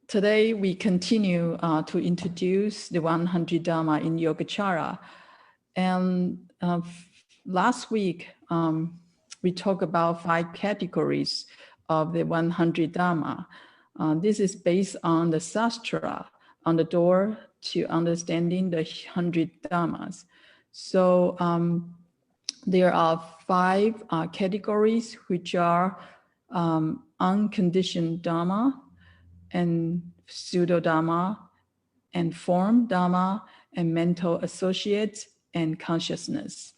Today we continue to introduce the 100 Dharma in Yogacara. And last week, we talked about 5 categories of the 100 Dharma. This is based on the Sastra, on the door to understanding the 100 Dharmas. So there are 5 categories, which are unconditioned Dharma, and Pseudo-Dharma, and form Dharma, and mental associates, and consciousness.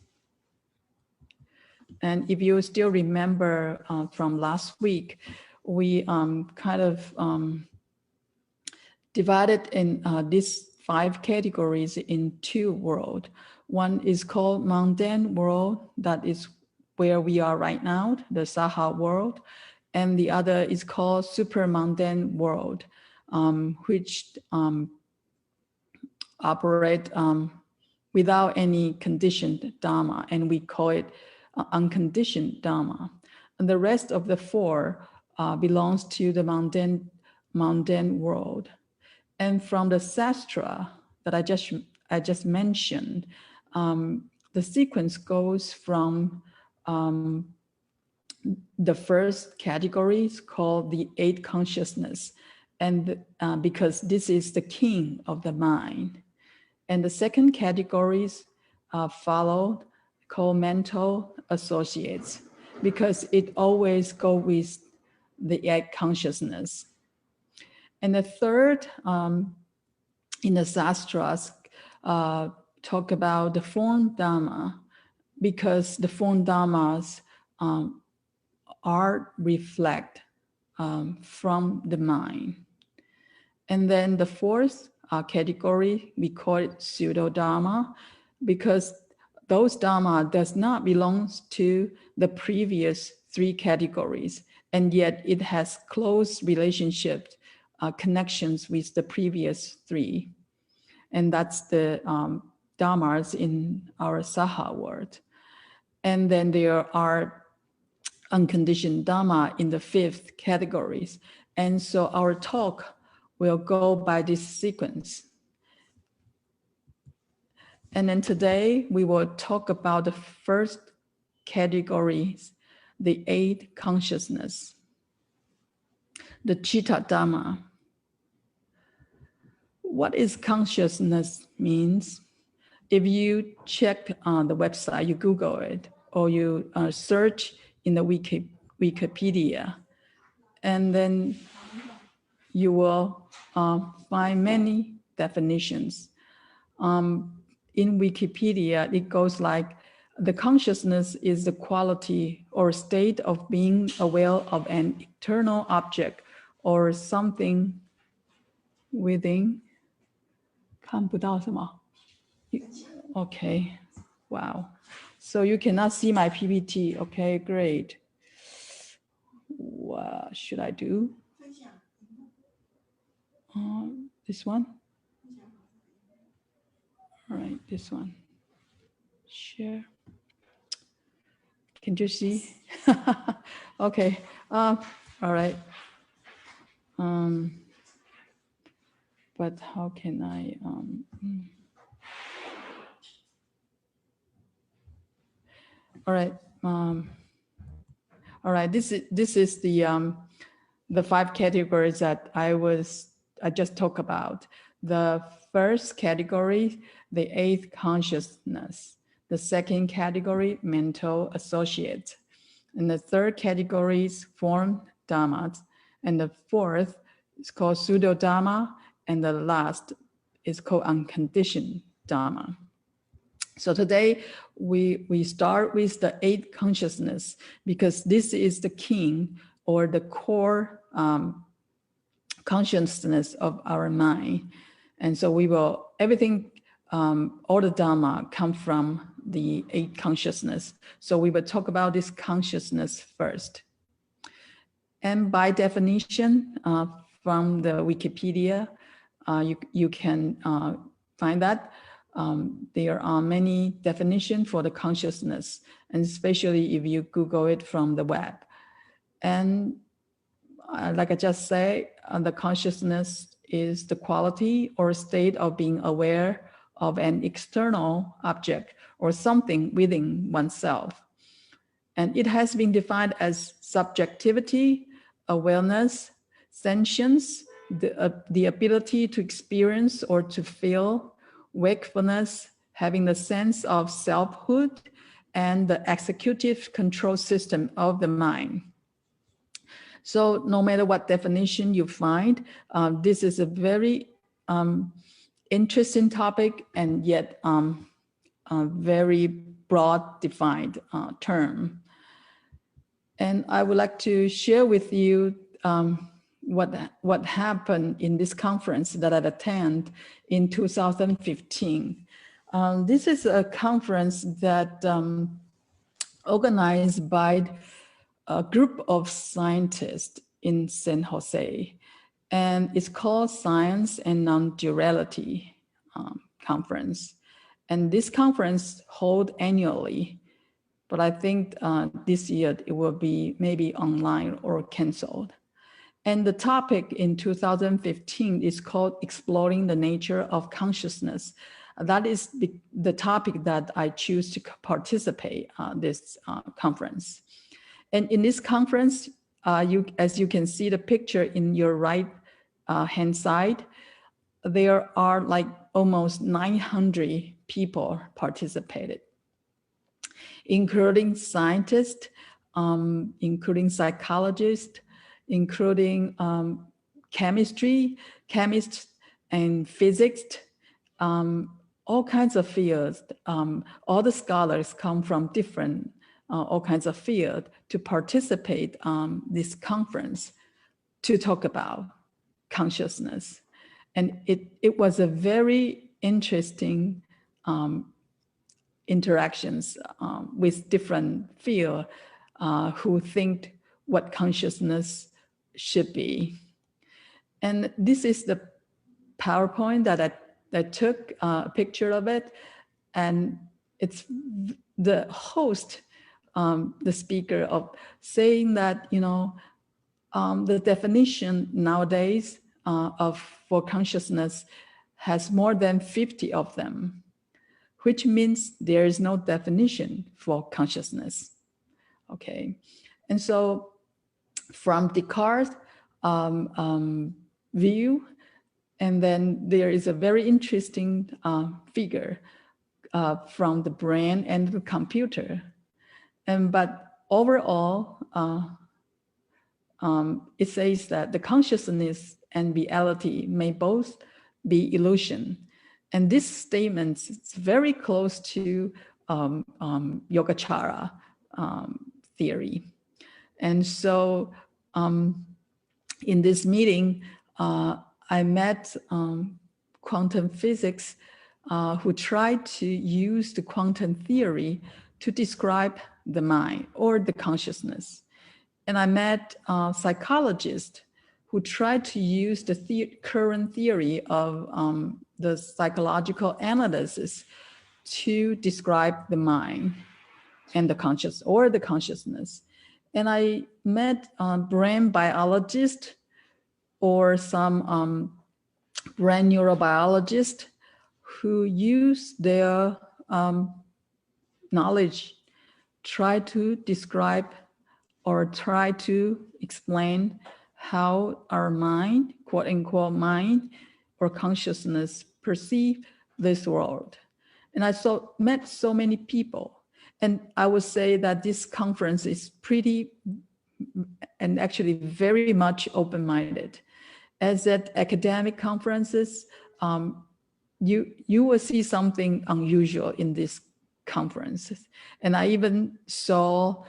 And if you still remember from last week, we kind of divided in these 5 categories in 2 worlds. One is called mundane world, that is where we are right now, the Saha world. And the other is called super mundane world, which operate without any conditioned Dharma, and we call it unconditioned Dharma. And the rest of the 4 belongs to the mundane world. And from the Sastra that I just mentioned, the sequence goes from the first category is called the 8 consciousness, and because this is the king of the mind. And the second categories followed, called mental associates, because it always goes with the 8 consciousness. And the third, in the Sastras, talk about the form Dharma, because the form Dharmas are reflect from the mind. And then the 4th category, we call it Pseudo-Dharma, because those Dharma does not belong to the previous 3 categories, and yet it has close relationships, connections with the previous 3. And that's the Dharmas in our Saha world. And then there are unconditioned Dharma in the 5th categories. And so our talk will go by this sequence. And then today we will talk about the first category, the 8 consciousness, the Chitta Dharma. What is consciousness means? If you check on the website, you Google it, or you search in the Wikipedia, and then you will find many definitions. In Wikipedia, it goes like, the consciousness is the quality or state of being aware of an external object or something within. 看不到什么? Okay, wow. So you cannot see my PPT. Okay, great. What should I do? This one? All right, this one. Share. Can you see? Okay. All right. But how can I? All right. All right. This is the 5 categories that I just talked about. The first category, the 8th consciousness. The second category, mental associate. And the third category is form Dharmas. And the 4th is called Pseudo-Dharma. And the last is called unconditioned Dharma. So today we start with the 8 consciousness, because this is the king or the core consciousness of our mind. And so we will, everything, all the Dharma come from the 8 consciousness. So we will talk about this consciousness first. And by definition, from the Wikipedia, you can find that there are many definitions for the consciousness, and especially if you Google it from the web. And like I just said, the consciousness is the quality or state of being aware of an external object or something within oneself. And it has been defined as subjectivity, awareness, sentience, the ability to experience or to feel, wakefulness, having the sense of selfhood, and the executive control system of the mind. So no matter what definition you find, this is a very interesting topic and yet a very broad defined term. And I would like to share with you what happened in this conference that I attended in 2015. This is a conference that organized by a group of scientists in San Jose, and it's called Science and Non-Duality Conference. And this conference holds annually, but I think this year it will be maybe online or canceled. And the topic in 2015 is called Exploring the Nature of Consciousness. That is the topic that I choose to participate this conference. And in this conference, as you can see the picture in your right hand side, there are like almost 900 people participated, including scientists, including psychologists, including chemists and physics, all kinds of fields. All the scholars come from different all kinds of fields to participate this conference to talk about consciousness. And it was a very interesting interactions with different fields who think what consciousness should be. And this is the PowerPoint that I took a picture of it. And it's the host, the speaker, of saying that, you know, the definition nowadays for consciousness has more than 50 of them, which means there is no definition for consciousness. Okay, and so from Descartes' view, and then there is a very interesting figure from the brain and the computer. But overall, it says that the consciousness and reality may both be illusion. And this statement is very close to Yogacara theory. And so in this meeting, I met quantum physics who tried to use the quantum theory to describe the mind or the consciousness. And I met psychologists who tried to use the current theory of the psychological analysis to describe the mind and the conscious or the consciousness. And I met brain biologists or some brain neurobiologists who use their knowledge, try to describe or try to explain how our mind, quote unquote mind or consciousness, perceive this world. And I met so many people. And I would say that this conference is pretty and actually very much open-minded. As at academic conferences, you will see something unusual in these conferences. And I even saw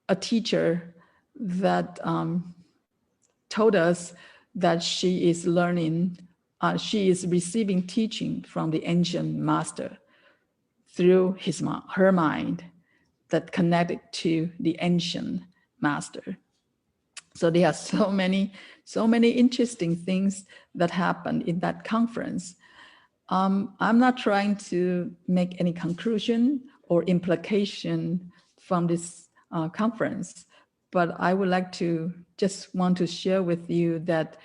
a teacher that told us that she is learning, she is receiving teaching from the ancient master through her mind that connected to the ancient master. So there are so many interesting things that happened in that conference. I'm not trying to make any conclusion or implication from this conference, but I would like to just want to share with you that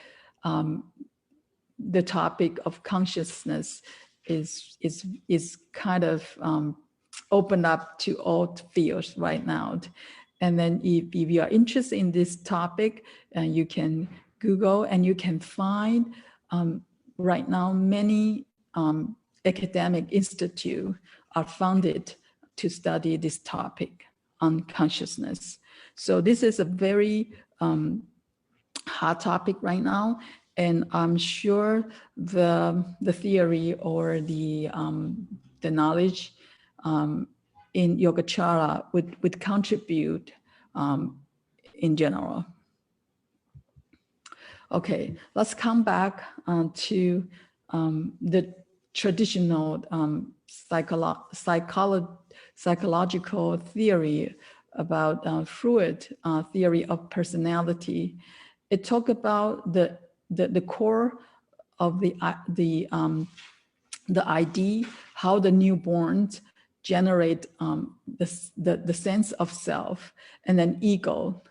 the topic of consciousness is kind of opened up to all fields right now. And then if you are interested in this topic, you can Google and you can find right now many academic institutes are founded to study this topic on consciousness. So this is a very hot topic right now, and I'm sure the theory or the knowledge in Yogacara would contribute in general. Okay, let's come back to the traditional psychological theory about fluent theory of personality. It talks about the core of the idea, how the newborns generate the sense of self, and then ego,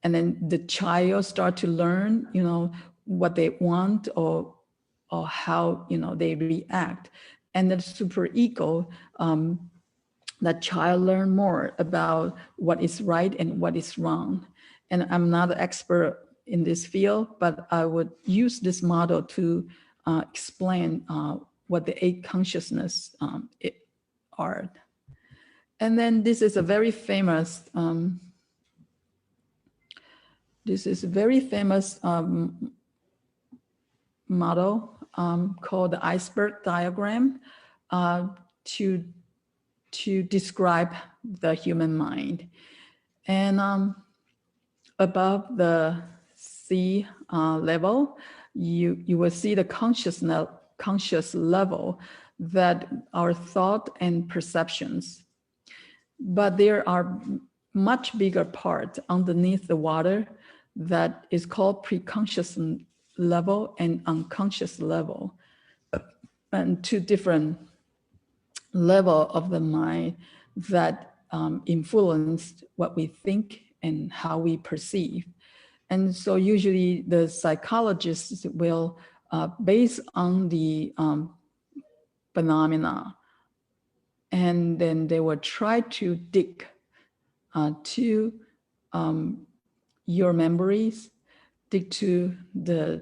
and then the child start to learn, what they want or how they react, and the super ego, that child learn more about what is right and what is wrong. And I'm not an expert in this field, but I would use this model to explain what the 8 consciousness are. And then this is a very famous model called the Iceberg diagram to describe the human mind. And above the sea level, you will see the conscious level, that our thought and perceptions. But there are much bigger part underneath the water that is called pre-conscious level and unconscious level, and 2 different level of the mind that influence what we think and how we perceive. And so usually the psychologists will, based on the phenomena, and then they will try to dig to your memories, dig to the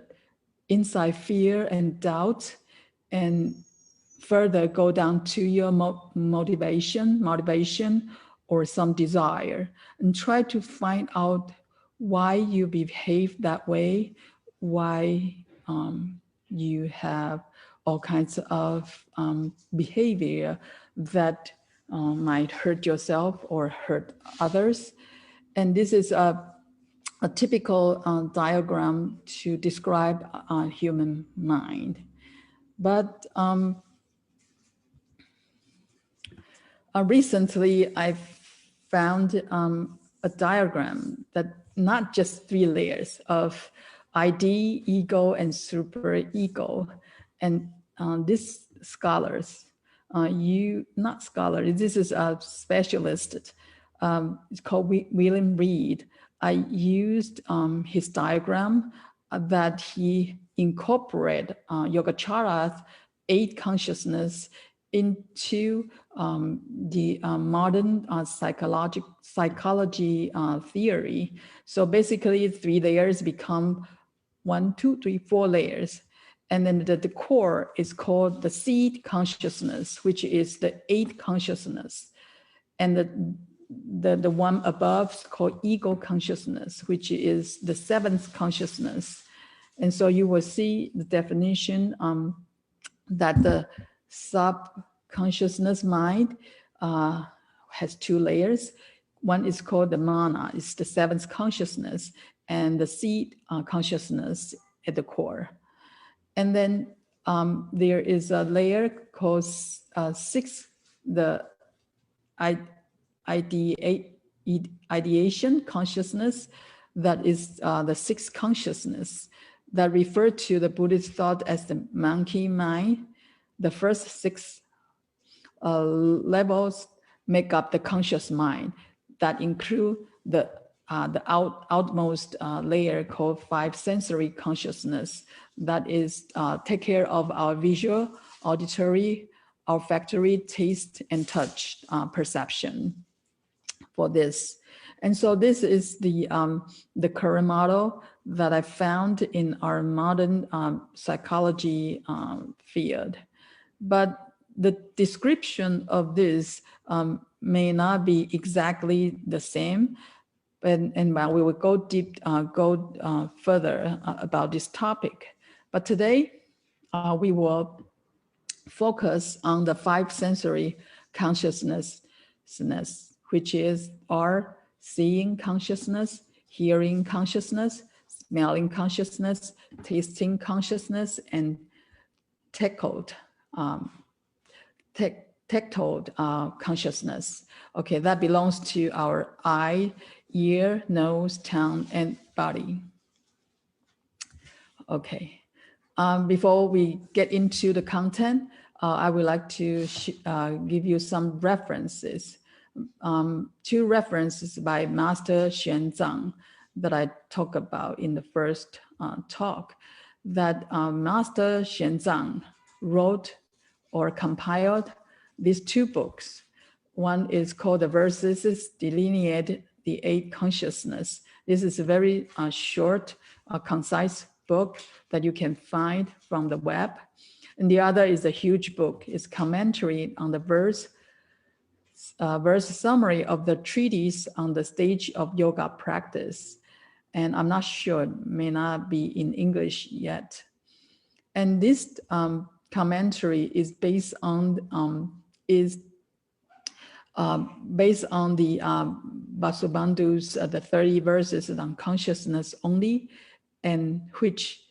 inside fear and doubt, and further go down to your motivation or some desire, and try to find out why you behave that way, why you have all kinds of behavior that might hurt yourself or hurt others. And this is a typical diagram to describe a human mind. But recently I found a diagram that not just 3 layers of ID, ego, and super ego. And these scholars, this is a specialist, it's called William Reed. I used his diagram that he incorporated Yogacara 8 consciousness into the modern psychology theory. So basically 3 layers become 1, 2, 3, 4 layers. And then the core is called the seed consciousness, which is the 8 consciousness. And the one above is called ego consciousness, which is the 7th consciousness. And so you will see the definition that the subconsciousness mind has 2 layers. One is called the mana, it's the 7th consciousness, and the seed consciousness at the core. And then there is a layer called 6, the ideation consciousness, that is the 6th consciousness that refer to the Buddhist thought as the monkey mind. The first 6 levels make up the conscious mind that include the the outmost layer called five sensory consciousness that is take care of our visual, auditory, olfactory, taste, and touch perception for this. And so this is the current model that I found in our modern psychology field. But the description of this may not be exactly the same. And we will go further about this topic. But today, we will focus on the five sensory consciousness, which is our seeing consciousness, hearing consciousness, smelling consciousness, tasting consciousness, and tactile consciousness. Okay, that belongs to our eye, ear, nose, tongue, and body. Okay, before we get into the content, I would like to give you some references. Two references by Master Xuanzang that I talked about in the first talk, that Master Xuanzang wrote or compiled these two books. One is called The Verses Delineate the Eight Consciousness. This is a very short, concise book that you can find from the web. And the other is a huge book. It's commentary on the verse summary of the treatise on the stage of yoga practice. And I'm not sure, it may not be in English yet. And this commentary is based on the Vasubandhu's the 30 verses on consciousness only, and which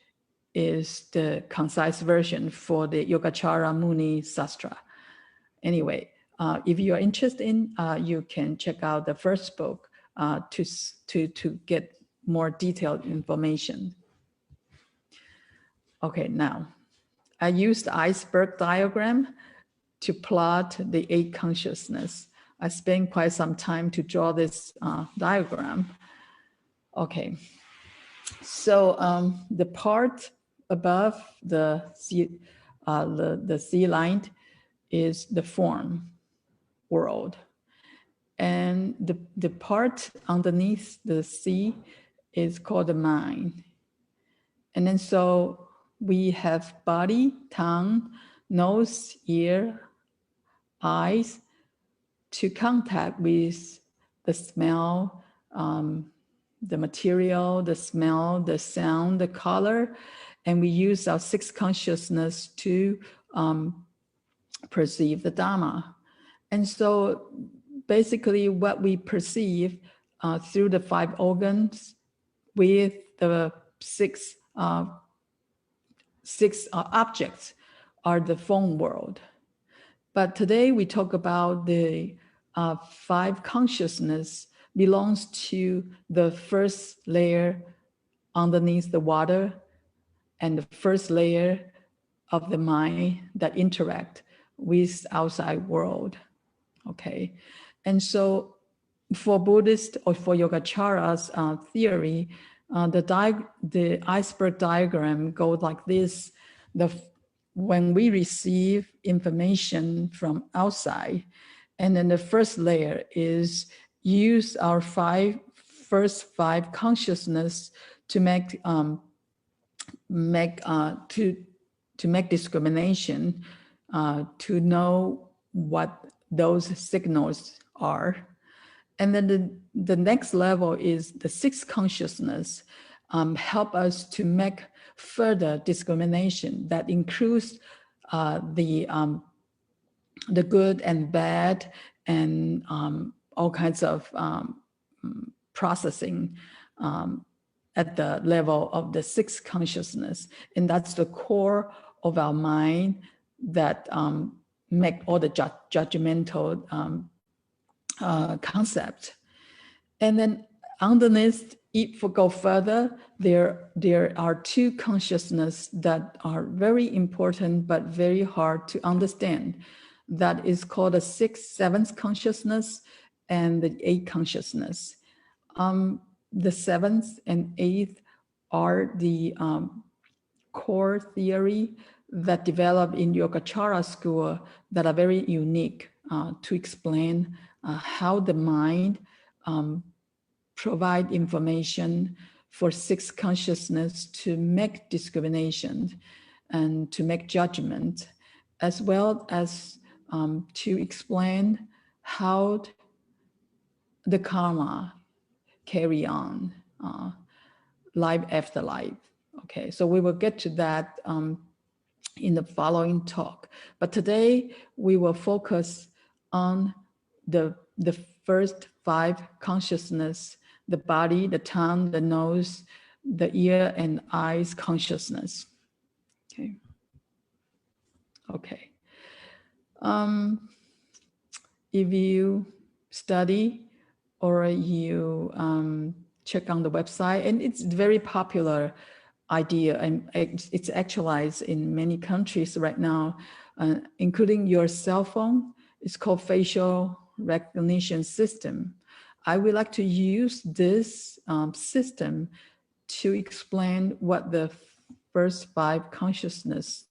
is the concise version for the Yogacara Muni Sastra. Anyway, if you are interested in, you can check out the first book to get more detailed information. Okay, now I used the iceberg diagram to plot the eight consciousness. I spent quite some time to draw this diagram. Okay, so the part above the sea line is the form world. And the part underneath the sea is called the mind. And then so we have body, tongue, nose, ear, eyes to contact with the smell, the material, the smell, the sound, the color, and we use our six consciousness to perceive the Dharma. And so basically what we perceive through the five organs with the six objects are the form world. But today we talk about the five consciousness belongs to the first layer underneath the water and the first layer of the mind that interact with outside world. Okay, and so for Buddhist or for Yogacaра's theory, the iceberg diagram goes like this. When we receive information from outside, and then the first layer is use our first five consciousness to make discrimination, to know what those signals are. And then the next level is the sixth consciousness, help us to make further discrimination that includes the good and bad and all kinds of processing at the level of the sixth consciousness. And that's the core of our mind that make all the judgmental concept. And then underneath, if we go further, there are two consciousness that are very important but very hard to understand. That is called the sixth, seventh consciousness and the eighth consciousness. the seventh and eighth are the core theory that developed in Yogacara school that are very unique to explain how the mind provide information for six consciousness to make discrimination and to make judgment, as well as to explain how the karma carry on life after life. Okay, so we will get to that in the following talk. But today we will focus on the first five consciousness: the body, the tongue, the nose, the ear, and eyes consciousness. Okay. Okay. If you study or you check on the website, and it's very popular idea, and it's actualized in many countries right now, including your cell phone. It's called facial recognition system. I would like to use this system to explain what the first five consciousness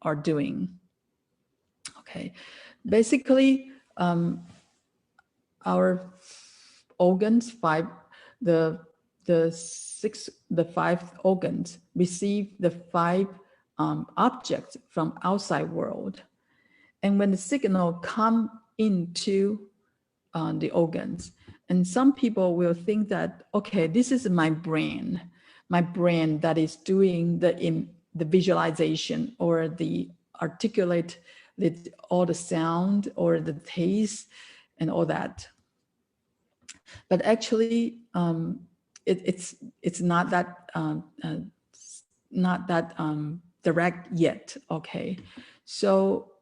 are doing. Okay, basically, our organs, the five organs receive the five objects from outside world, and when the signal come into the organs, and some people will think that, okay, this is my brain that is doing the visualization or the articulate all the sound or the taste and all that. But actually, it's not that direct yet. Okay, so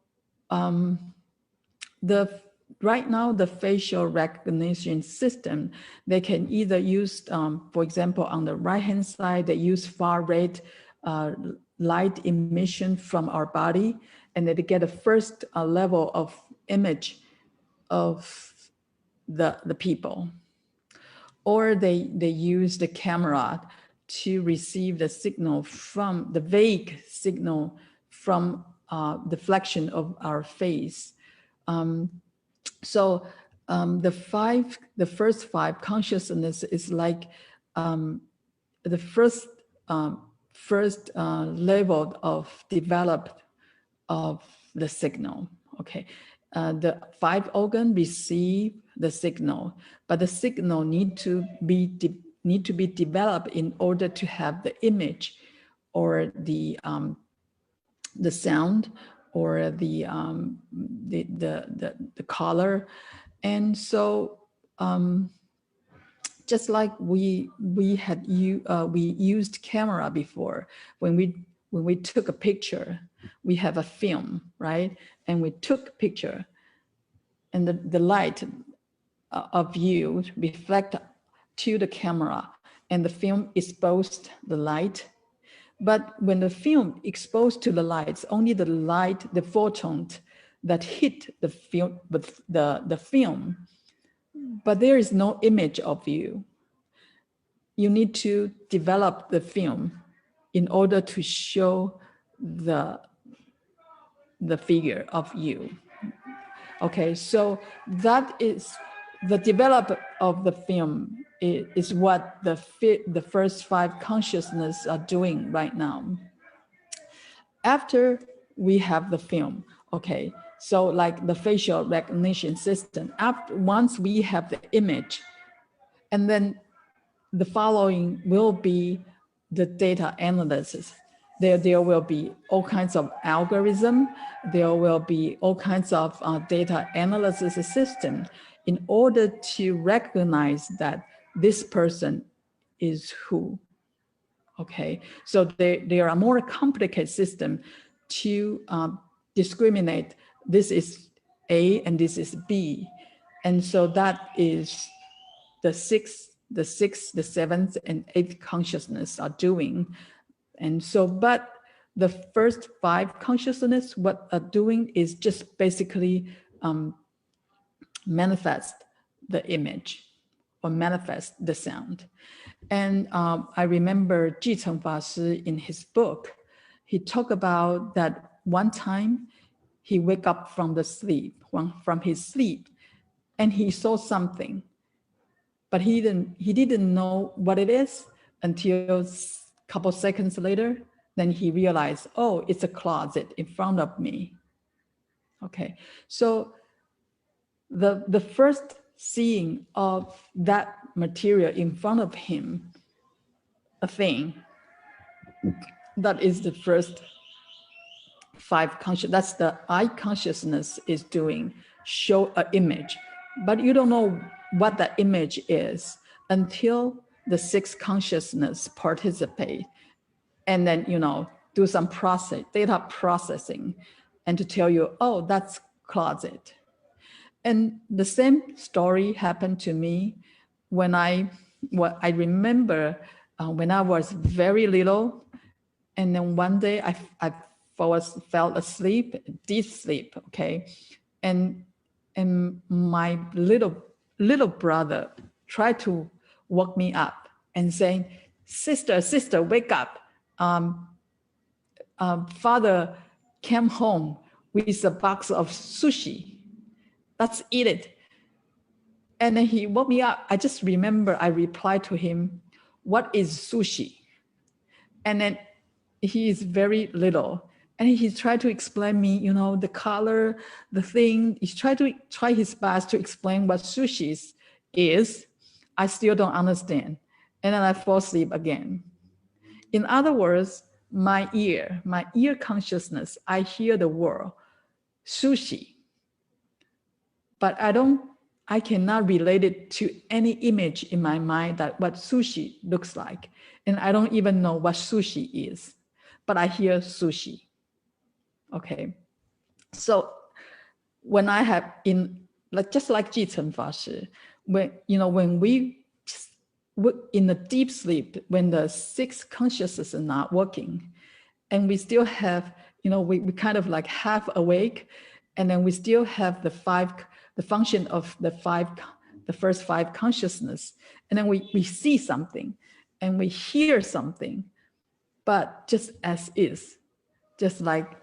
right now the facial recognition system, they can either use, for example, on the right hand side, they use far red light emission from our body, and they get a first level of image of the people. Or they use the camera to receive the signal from the vague signal from deflection of our face. So the first five consciousness is like the first level of developed of the signal. Okay, the five organs receive the signal, but the signal need to be developed in order to have the image or the sound or the color. And so just like we used camera before, when we took a picture, we have a film, right? And we took a picture, and the light of you reflect to the camera, and the film exposed the light. But when the film exposed to the lights, only the light, the photons that hit the film, the film, but there is no image of you. You need to develop the film in order to show the figure of you. Okay, so that is the development of the film is what the first five consciousness are doing right now. After we have the film, okay, so like the facial recognition system, once we have the image, and then the following will be the data analysis. There will be all kinds of algorithm. There will be all kinds of data analysis system in order to recognize that this person is who. Okay, so there are more complicated system to discriminate. This is A and this is B, and so that is the sixth, the seventh, and eighth consciousness are doing. And so, but the first five consciousness, what are doing is just basically manifest the image. or manifest the sound. And I remember Chang Hwa Fashi in his book, he talked about that one time he wake up from his sleep, and he saw something, but he didn't know what it is until a couple seconds later. Then he realized, oh, it's a closet in front of me. Okay, so the first seeing of that material in front of him, a thing, that is the first 5 conscious. That's the eye consciousness is doing, show an image, but you don't know what that image is until the 6 consciousness participate, and then do some data processing, and to tell you, oh, that's closet. And the same story happened to me when I remember when I was very little, and then one day I fell asleep, deep sleep, okay, and my little brother tried to wake me up and saying, sister, wake up. Father came home with a box of sushi. Let's eat it. And then he woke me up. I just remember I replied to him, what is sushi? And then he is very little. And he tried to explain me, the color, the thing. He tried his best to explain what sushi is. I still don't understand. And then I fall asleep again. In other words, my ear consciousness, I hear the word sushi, but I cannot relate it to any image in my mind that what sushi looks like. And I don't even know what sushi is, but I hear sushi. Okay. So when I have just like Chang Hwa Fashi, when we in the deep sleep, when the 6 consciousness are not working, and we still have, we kind of like half awake, and then we still have the function of the first 5 consciousness, and then we see something, and we hear something, but just as is, just like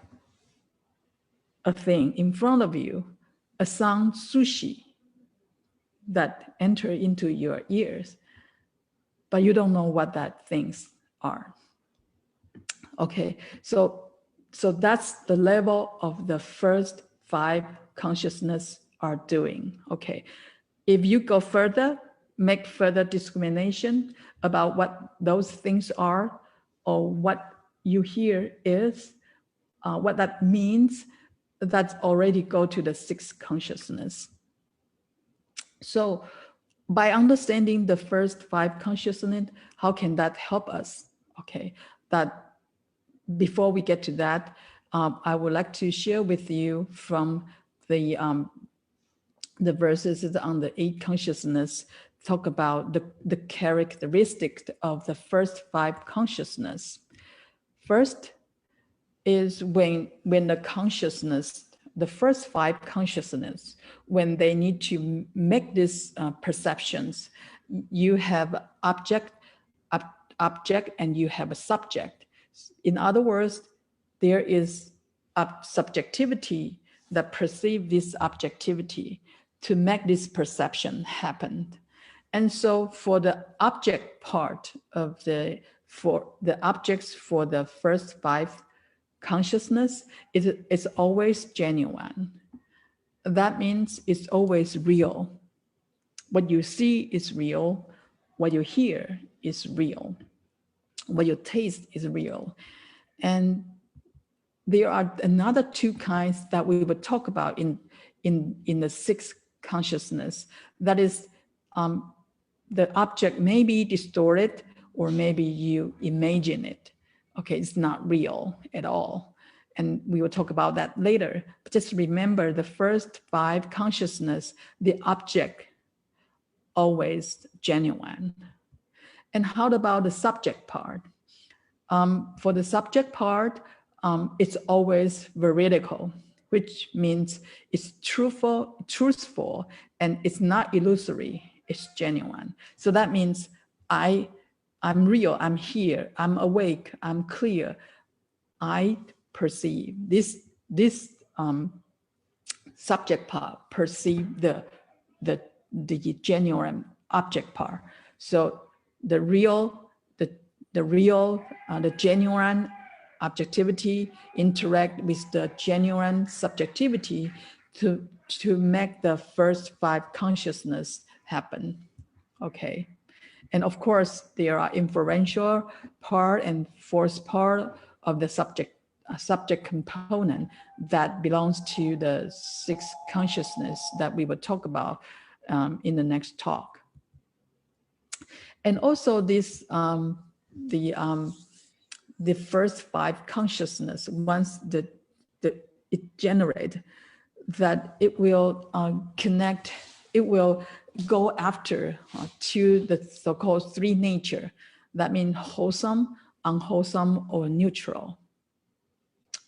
a thing in front of you, a sound sushi that enter into your ears, but you don't know what that things are. Okay, so that's the level of the first 5 consciousness are doing. Okay, if you go further, make further discrimination about what those things are, or what you hear is, what that means, that's already go to the 6th consciousness. So by understanding the first 5 consciousness, how can that help us? Okay, that before we get to that, I would like to share with you from the verses on the 8 consciousness, talk about the characteristics of the first 5 consciousness. First is when the consciousness, the first 5 consciousness, when they need to make these perceptions, you have object and you have a subject. In other words, there is a subjectivity that perceives this objectivity to make this perception happen. And so for the object part of for the objects for the first 5 consciousness, it's always genuine. That means it's always real. What you see is real. What you hear is real. What you taste is real. And there are another 2 kinds that we would talk about in the 6th consciousness. That is, the object may be distorted, or maybe you imagine it. Okay, it's not real at all. And we will talk about that later. But just remember the first 5 consciousness, the object always genuine. And how about the subject part? For the subject part, it's always veridical, which means it's truthful, and it's not illusory is genuine. So that means I'm real, I'm here, I'm awake, I'm clear. I perceive this subject part, perceive the genuine object part. So the genuine objectivity interact with the genuine subjectivity to make the first 5 consciousness happen. Okay. And of course, there are inferential part and force part of the subject component that belongs to the 6 consciousness that we will talk about in the next talk. And also this, the first 5 consciousness, once it generate, that it will connect, it will go after to the so-called 3 nature. That means wholesome, unwholesome, or neutral.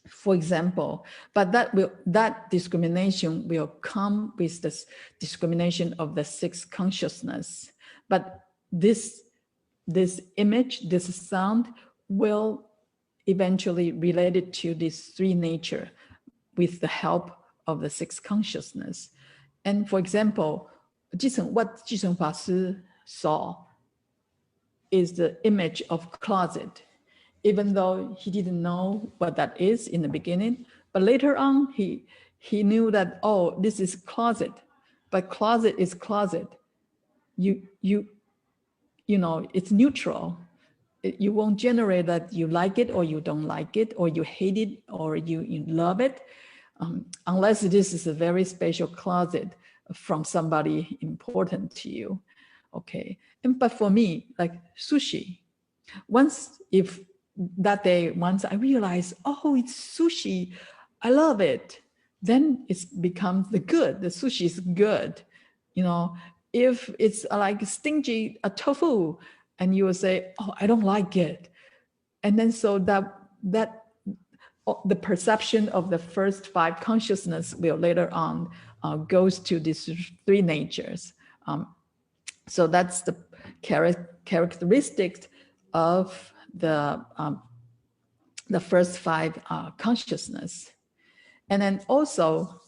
For example, but that discrimination will come with this discrimination of the 6 consciousness. But this image, this sound will eventually relate it to these 3 nature with the help of the 6 consciousness. And for example, what Chang Hwa Fashi saw is the image of closet, even though he didn't know what that is in the beginning. But later on, he knew that, oh, this is closet, but closet is closet. You know, it's neutral. You won't generate that you like it or you don't like it, or you hate it or you love it, unless this is a very special closet from somebody important to you. Okay. But for me, like sushi, once I realized, oh, it's sushi, I love it, then it becomes the good. The sushi is good. You know, if it's like stingy, a tofu, and you will say, oh, I don't like it. And then so that the perception of the first 5 consciousness will later on goes to these 3 natures. So that's the characteristics of the first 5 consciousness. And then also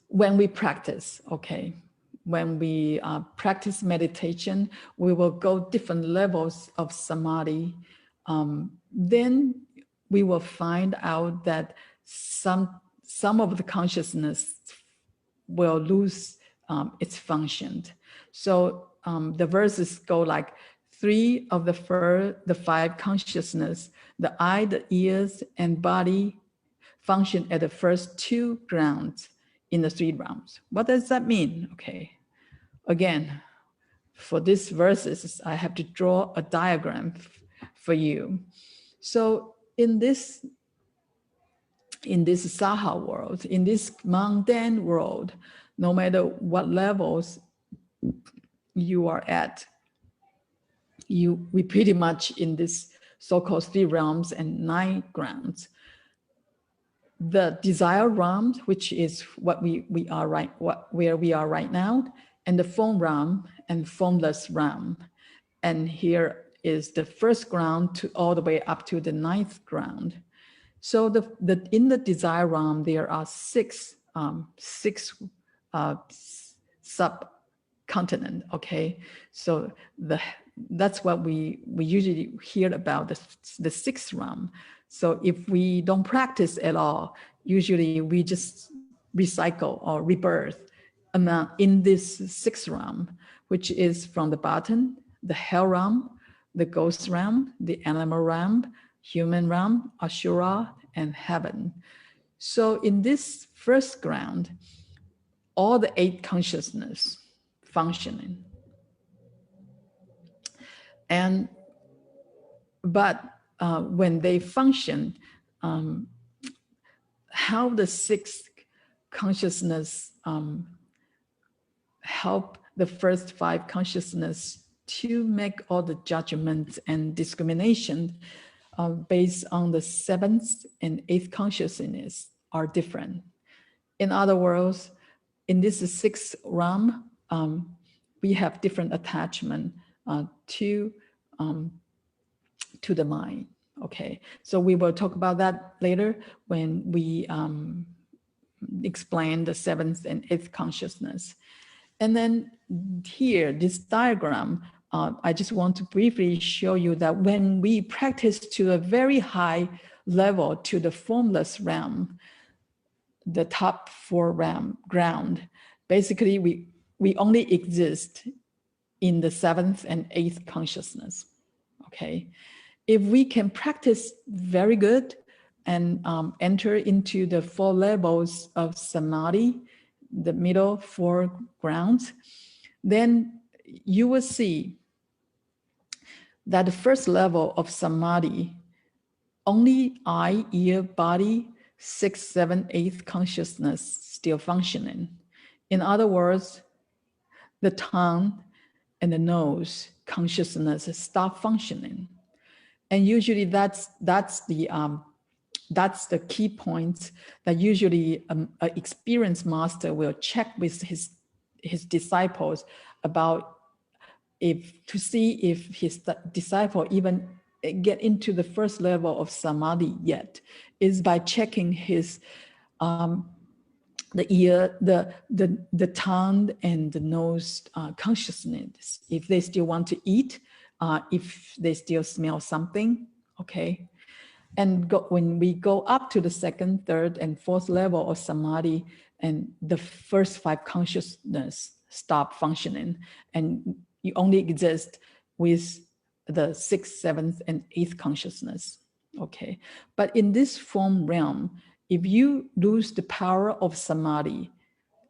when we practice, okay, when we practice meditation, we will go different levels of samadhi. Then we will find out that some of the consciousness will lose its function. So the verses go like 3 of the 5 consciousness, the eye, the ears, and body function at the first 2 grounds in the 3 realms. What does that mean? Okay, again, for these verses, I have to draw a diagram for you. So in this Saha world, in this mundane world, no matter what levels you are at, we pretty much in this so-called 3 realms and 9 grounds. The desire realm, which is what we are right, where we are right now, and the form realm and formless realm. And here is the first ground to all the way up to the 9th ground. So in the desire realm, there are 6 subcontinent. Okay, so that's what we usually hear about, the 6th realm. So if we don't practice at all, usually we just recycle or rebirth in this 6th realm, which is from the bottom, the hell realm, the ghost realm, the animal realm, human realm, Ashura, and heaven. So in this first ground, all the 8 consciousness functioning. But when they function, how the 6th consciousness help the first 5 consciousness to make all the judgments and discrimination based on the 7th and 8th consciousness are different. In other words, in this sixth realm, we have different attachment to the mind. Okay, so we will talk about that later when we explain the seventh and eighth consciousness. And then here, this diagram, I just want to briefly show you that when we practice to a very high level, to the formless realm, the top four realm, ground, basically we only exist in the seventh and eighth consciousness, okay? If we can practice very good and enter into the four levels of samadhi, the middle four grounds, then you will see that the first level of samadhi, only eye, ear, body, 6th, 7th, 8th consciousness still functioning. In other words, the tongue and the nose consciousness stop functioning. And usually that's the key point that usually an experienced master will check with his disciples about to see if his disciple even get into the first level of samadhi yet, is by checking his the ear, the tongue and the nose consciousness, if they still want to eat, if they still smell something, okay? And when we go up to the second, third, and fourth level of samadhi, and the first five consciousness stop functioning, and you only exist with the 6th, 7th, and 8th consciousness, okay? But in this form realm, if you lose the power of samadhi,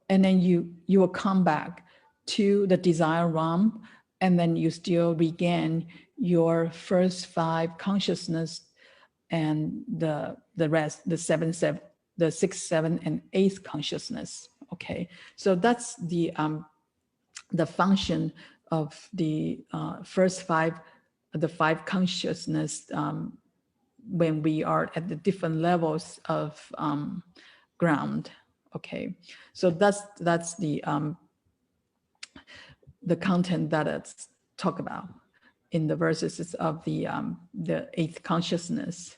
and then you will come back to the desire realm, and then you still regain your first five consciousness and the rest, the 6th, 7th, and 8th consciousness, okay? So that's the function of the first five, the five consciousness when we are at the different levels of ground, okay? So that's the content that it's talk about in the verses of the eighth consciousness.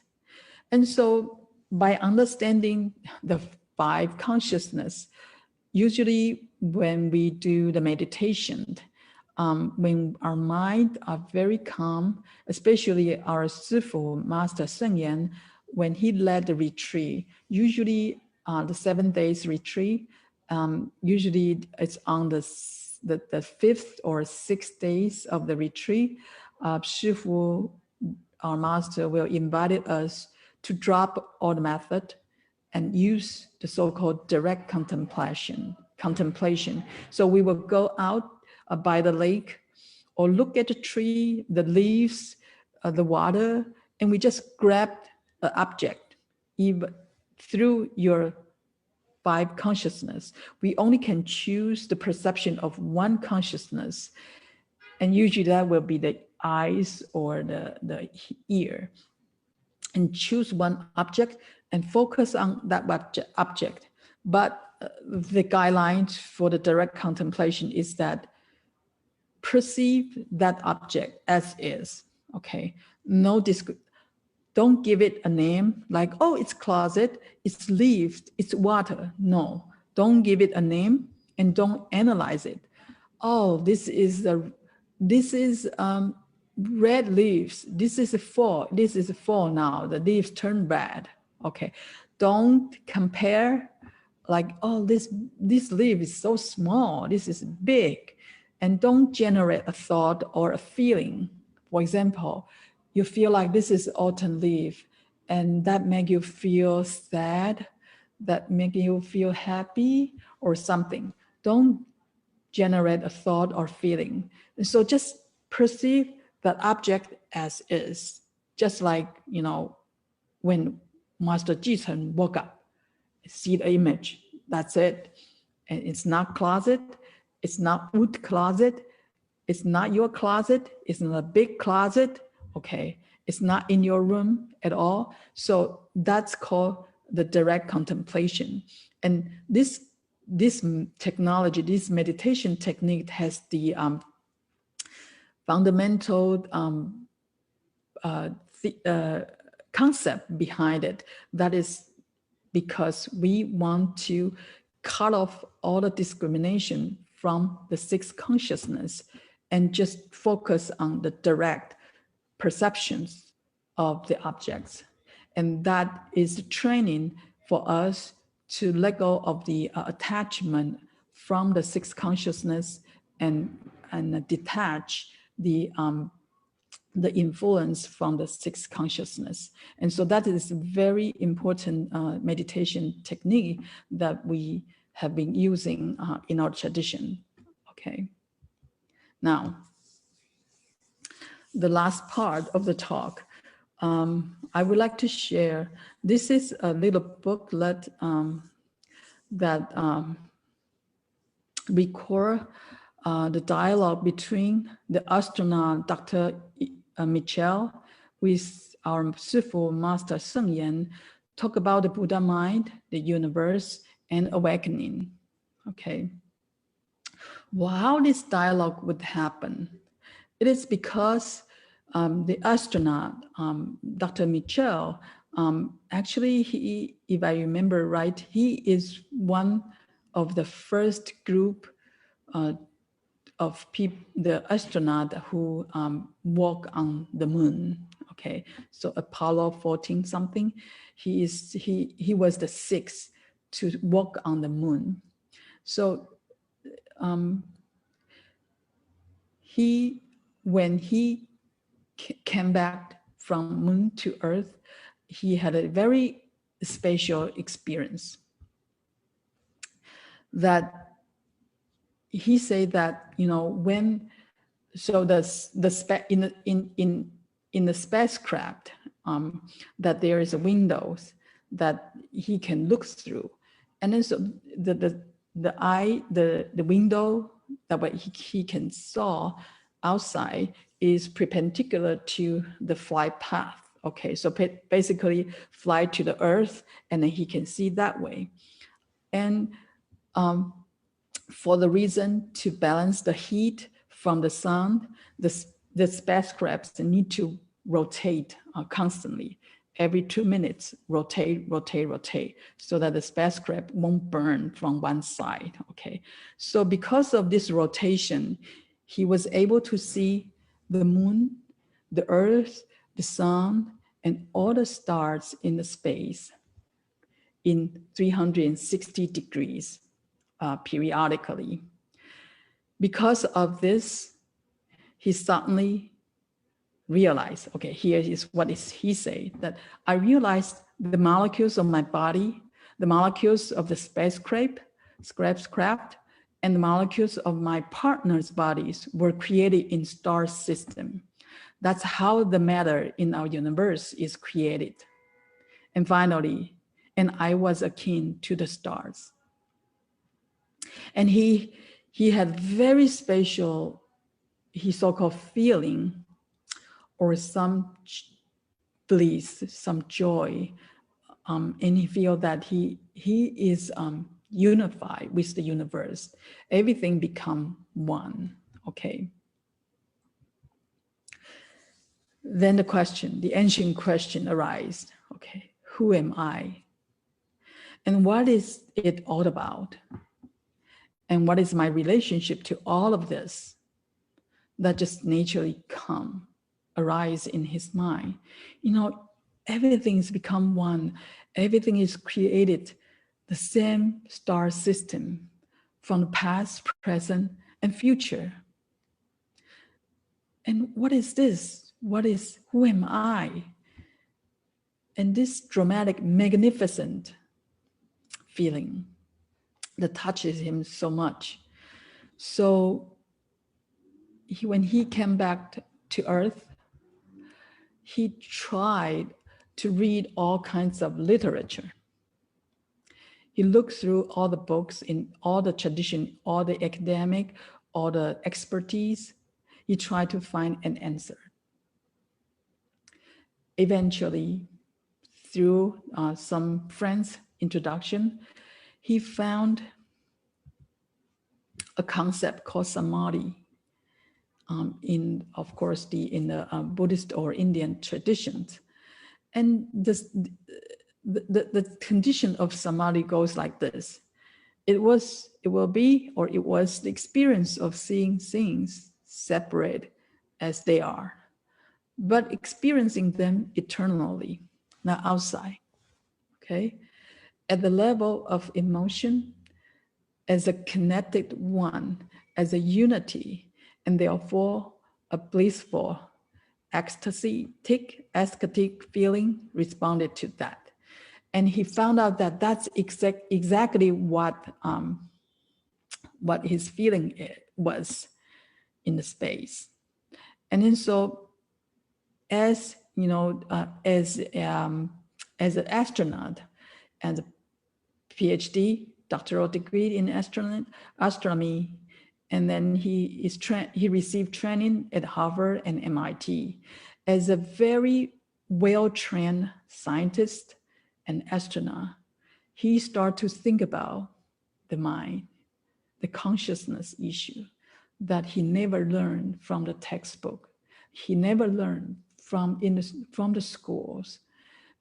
And so by understanding the five consciousness, usually when we do the meditation, when our mind are very calm, especially our Sifu, Master Sheng Yan, when he led the retreat, usually the 7 days retreat, usually it's on the 5th or 6th days of the retreat, Shifu, our master, will invite us to drop all the method and use the so-called direct contemplation. So we will go out by the lake or look at the tree, the leaves, the water, and we just grab an object. Even through your five consciousness, we only can choose the perception of one consciousness, and usually that will be the eyes or the ear, and choose one object and focus on that object. But the guidelines for the direct contemplation is that perceive that object as is, okay? Don't give it a name like, oh, it's closet, it's leaves, it's water. No, don't give it a name and don't analyze it. Oh, this is red leaves. This is fall now. The leaves turn red. Okay, don't compare like, oh, this leaf is so small. This is big, and don't generate a thought or a feeling. For example, you feel like this is autumn leaf, and that make you feel sad, that make you feel happy or something. Don't generate a thought or feeling. And so just perceive that object as is. Just like, you know, when Master Jitsen woke up, see the image, that's it. And it's not closet, it's not wood closet, it's not your closet, it's not a big closet, okay? It's not in your room at all. So that's called the direct contemplation. And this this technology, this meditation technique has the fundamental concept behind it. That is because we want to cut off all the discrimination from the sixth consciousness and just focus on the direct perceptions of the objects. And that is the training for us to let go of the attachment from the sixth consciousness and detach the influence from the sixth consciousness. And so that is a very important meditation technique that we have been using in our tradition. Okay. Now, the last part of the talk, I would like to share, this is a little booklet that record the dialogue between the astronaut, Dr. Michel, with our Sifu Master Sheng Yan, talk about the Buddha mind, the universe, and awakening. Okay. Well, how this dialogue would happen? It is because the astronaut, Dr. Michel, actually, he, if I remember right, he is one of the first group of people, the astronaut who walk on the moon. Okay, so Apollo 14 something, he was the sixth to walk on the moon. So when he came back from moon to earth, he had a very special experience. That he said that, you know, when, so in the spacecraft, that there is a windows that he can look through, and then so the window that what he can saw outside is perpendicular to the flight path. Okay, so basically fly to the earth, and then he can see that way. And for the reason to balance the heat from the sun, the spacecrafts need to rotate constantly. Every 2 minutes, rotate, so that the spacecraft won't burn from one side, okay? So because of this rotation, he was able to see the moon, the earth, the sun, and all the stars in the space in 360 degrees periodically. Because of this, he suddenly realized, okay, here is what he said, that I realized the molecules of my body, the molecules of the spacecraft, and the molecules of my partner's bodies were created in star system. That's how the matter in our universe is created. And finally, and I was akin to the stars. And he had very special, he so-called feeling, or some bliss, some joy, and he feel that he is unified with the universe. Everything become one, okay? Then the ancient question arises, okay, who am I? And what is it all about? And what is my relationship to all of this that just naturally arise in his mind? You know, everything's become one. Everything is created the same star system from the past, present, and future. And what is this? Who am I? And this dramatic, magnificent feeling that touches him so much. So when he came back to earth, he tried to read all kinds of literature. He looked through all the books in all the tradition, all the academic, all the expertise. He tried to find an answer. Eventually, through some friends' introduction, he found a concept called samadhi in, of course, in the Buddhist or Indian traditions. And this, the condition of samadhi goes like this. It was the experience of seeing things separate as they are, but experiencing them eternally, not outside, okay? At the level of emotion, as a connected one, as a unity, and therefore a blissful, ecstatic feeling responded to that. And he found out that that's exactly what his feeling was in the space. And then so, as you know, as an astronaut and a Ph.D. doctoral degree in astronomy, and then he received training at Harvard and MIT as a very well-trained scientist and astronaut. He started to think about the mind, the consciousness issue that he never learned from the textbook. He never learned from the schools.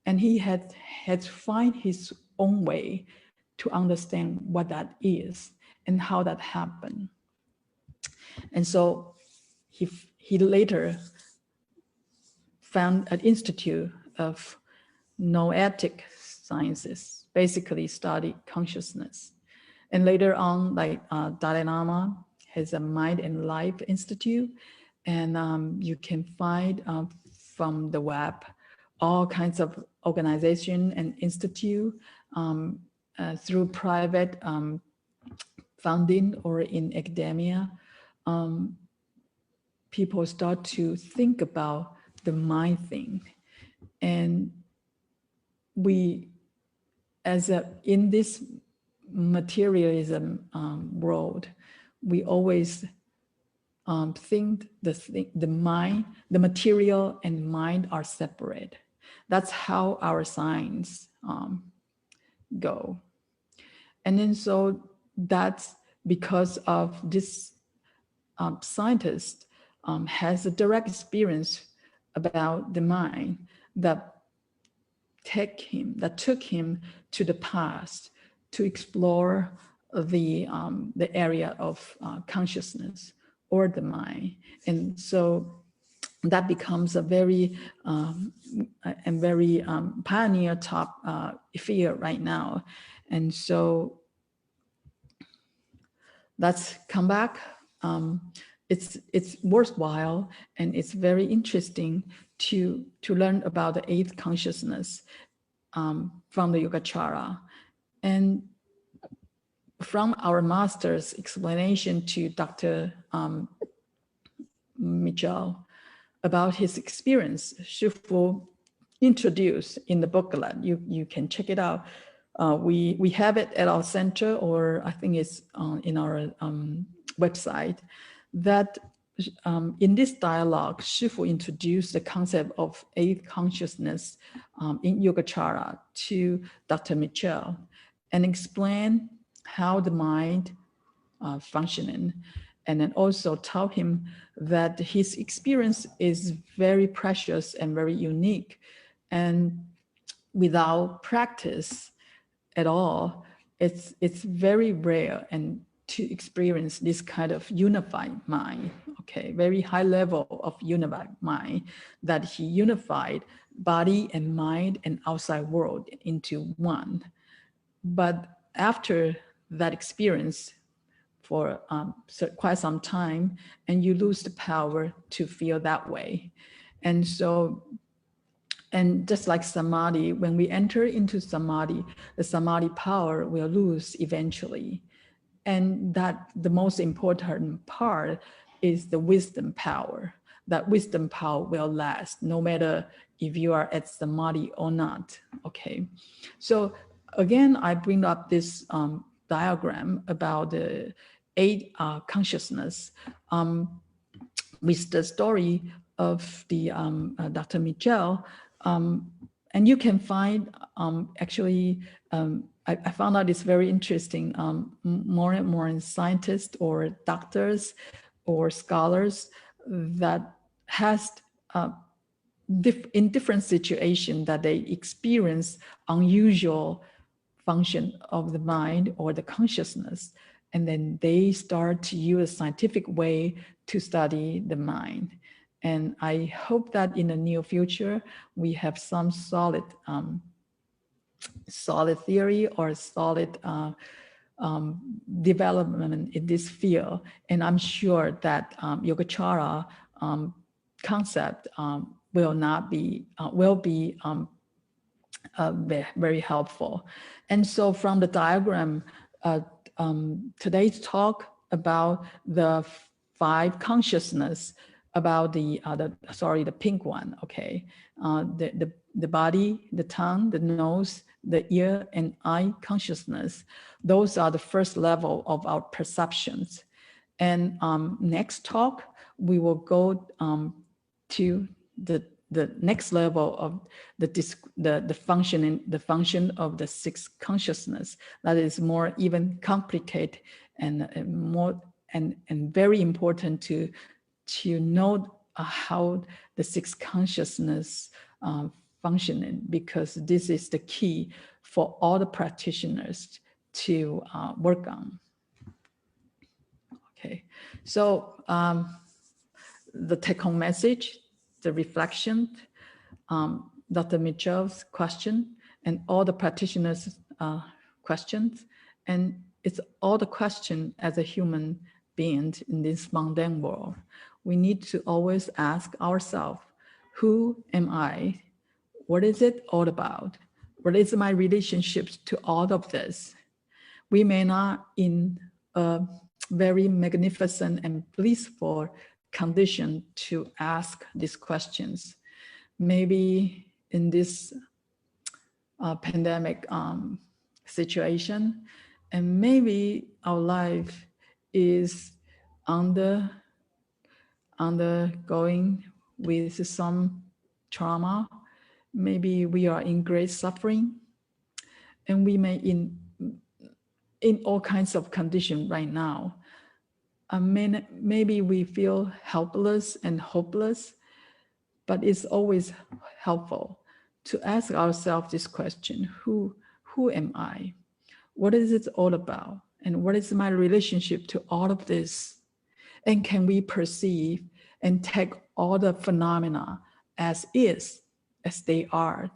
And he had to find his own way to understand what that is and how that happened. And so he later found an institute of noetic sciences, basically studied consciousness. And later on, like Dalai Lama has a Mind and Life Institute, and you can find from the web all kinds of organization and institute through private funding or in academia. People start to think about the mind thing. And we, in this materialism world, we always think the mind, the material and mind are separate. That's how our science go. And then so that's because of this scientist has a direct experience about the mind that took him to the past to explore the area of consciousness or the mind. And so that becomes a very pioneer top field right now. And so let's come back. It's worthwhile and it's very interesting to learn about the eighth consciousness from the Yogacara. And from our master's explanation to Dr. Mitchell about his experience, Shifu introduced in the booklet. You can check it out. We have it at our center, or I think it's in our website, that in this dialogue, Shifu introduced the concept of eighth consciousness in Yogacara to Dr. Mitchell and explained how the mind functioning, and then also taught him that his experience is very precious and very unique, and without practice at all, it's very rare and to experience this kind of unified mind, okay, very high level of unified mind, that he unified body and mind and outside world into one. But after that experience for quite some time, and you lose the power to feel that way. And so, and just like samadhi, when we enter into samadhi, the samadhi power will lose eventually. And that the most important part is the wisdom power. That wisdom power will last no matter if you are at samadhi or not, okay? So again, I bring up this diagram about the eight consciousness with the story of the Dr. Mitchell. And you can find actually I found out it's very interesting. More and more scientists or doctors or scholars that has in different situations that they experience unusual function of the mind or the consciousness. And then they start to use a scientific way to study the mind. And I hope that in the near future, we have some solid theory or solid development in this field. And I'm sure that Yogacara concept will be very helpful. And so from the diagram, today's talk about the 5 consciousness, about the pink one, okay? The body, the tongue, the nose, the ear, and eye consciousness. Those are the first level of our perceptions. And next talk, we will go to the next level of the function of the 6 consciousness that is more even complicated and more and very important to know how the 6 consciousness functioning, because this is the key for all the practitioners to work on. Okay, so the take-home message, the reflection, Dr. Mitchell's question, and all the practitioners' questions, and it's all the question as a human being in this mundane world. We need to always ask ourselves, who am I? What is it all about? What is my relationship to all of this? We may not in a very magnificent and blissful condition to ask these questions. Maybe in this pandemic situation, and maybe our life is undergoing with some trauma. Maybe we are in great suffering, and we may in all kinds of conditions right now. Maybe we feel helpless and hopeless, but it's always helpful to ask ourselves this question: who am I? What is it all about? And what is my relationship to all of this? And can we perceive and take all the phenomena as is, as they are,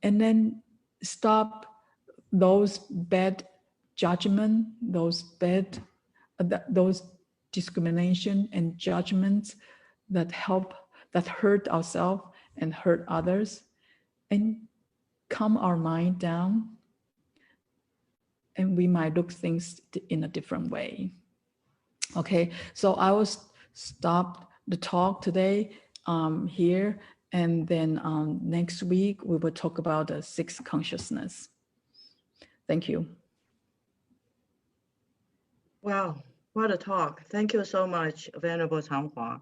and then stop those bad judgment, those discrimination and judgments that hurt ourselves and hurt others, and calm our mind down, and we might look things in a different way. Okay, so I will stop the talk today here, and then next week we will talk about the 6 consciousness. Thank you. Wow, what a talk. Thank you so much, Venerable Chang-Hwa.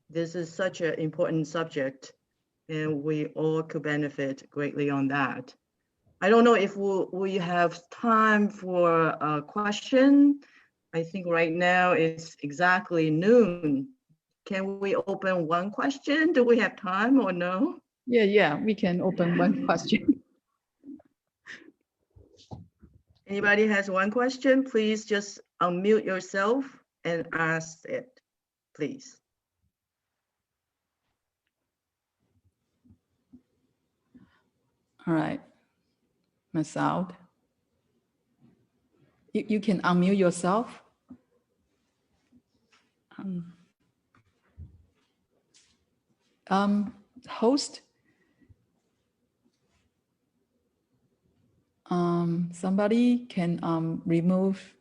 This is such an important subject, and we all could benefit greatly on that. I don't know if we have time for a question. I think right now it's exactly noon. Can we open one question? Do we have time or no? Yeah, we can open one question. Anybody has one question, please just unmute yourself and ask it, please. All right, Masoud. You can unmute yourself. Host. Somebody can remove,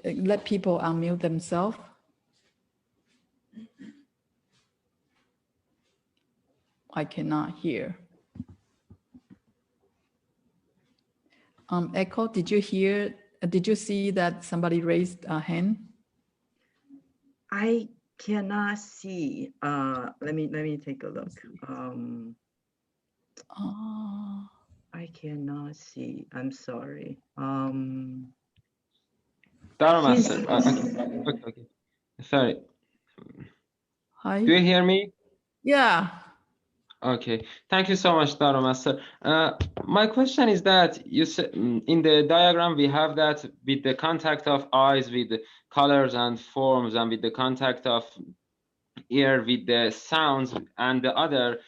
let people unmute themselves. I cannot hear. Echo, did you see that somebody raised a hand? I cannot see. Let me take a look. I cannot see. I'm sorry. Dharma, He's- sir. Okay. Sorry. Hi. Do you hear me? Yeah. Okay. Thank you so much, Dharma, sir. My question is that you said in the diagram we have that with the contact of eyes with the colors and forms, and with the contact of ear with the sounds and the other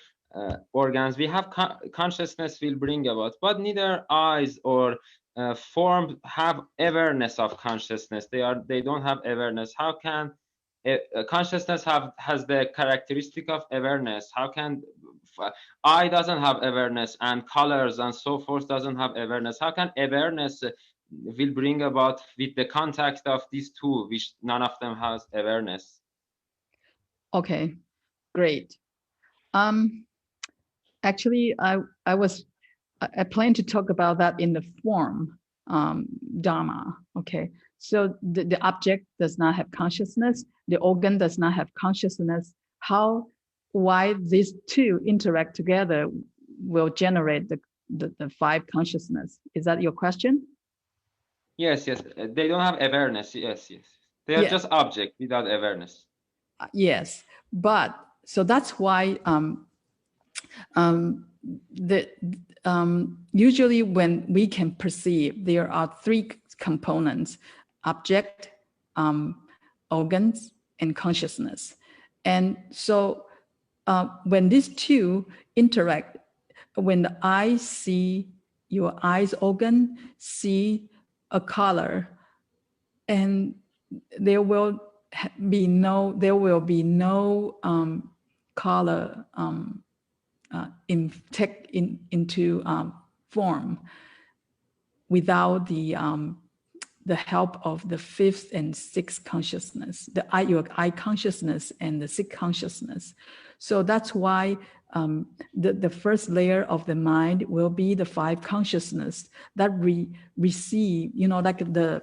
organs, we have consciousness will bring about, but neither eyes or form have awareness of consciousness. They don't have awareness. How can consciousness has the characteristic of awareness? How can eye doesn't have awareness, and colors and so forth doesn't have awareness? How can awareness will bring about with the contact of these two, which none of them has awareness? Okay, great. Actually, I plan to talk about that in the form Dharma. Okay, so the object does not have consciousness. The organ does not have consciousness. Why these two interact together will generate the five consciousness? Is that your question? Yes. They don't have awareness. Yes. They are just object without awareness. Yes, but so that's why usually when we can perceive, there are three components: object, organs, and consciousness. And so when these two interact, when the eye see your eye's organ, see a color, and there will be no color into form without the help of the fifth and sixth consciousness, your eye consciousness and the sixth consciousness. So that's why the first layer of the mind will be the five consciousness that receive, like the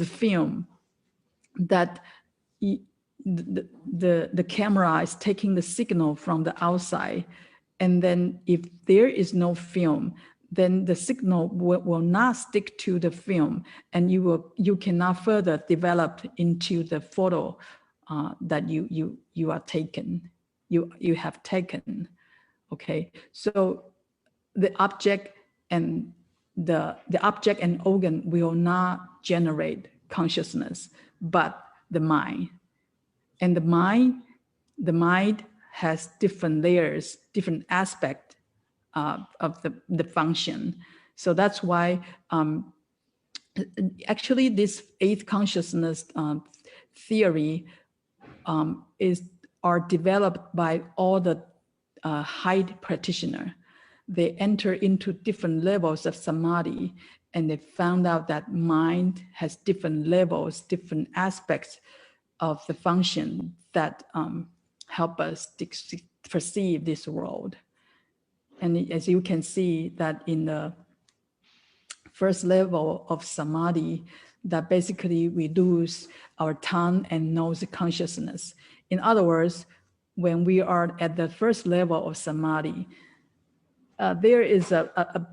film that the camera is taking the signal from the outside. And then if there is no film, then the signal will not stick to the film, and you cannot further develop into the photo that you have taken. Okay, so the object and the object and organ will not generate consciousness, but the mind. And the mind has different layers, different aspects of the function. So that's why actually this eighth consciousness theory are developed by all the high practitioner. They enter into different levels of samadhi, and they found out that mind has different levels, different aspects of the function that help us to perceive this world. And as you can see that in the first level of samadhi, that basically we lose our tongue and nose consciousness. In other words, when we are at the first level of samadhi, there is a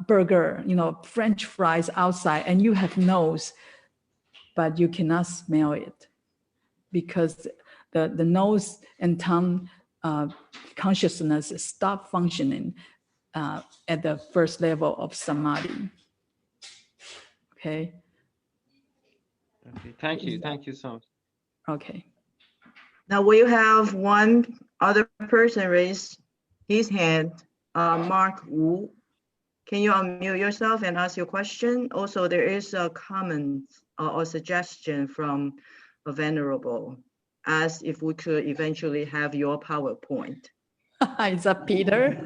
burger, French fries outside, and you have nose, but you cannot smell it because the nose and tongue consciousness stop functioning at the first level of samadhi. Okay. Thank you so much. Okay. Now we have one other person raise his hand, Mark Wu. Can you unmute yourself and ask your question? Also, there is a comment or suggestion from a Venerable, as if we could eventually have your PowerPoint. Is that Peter?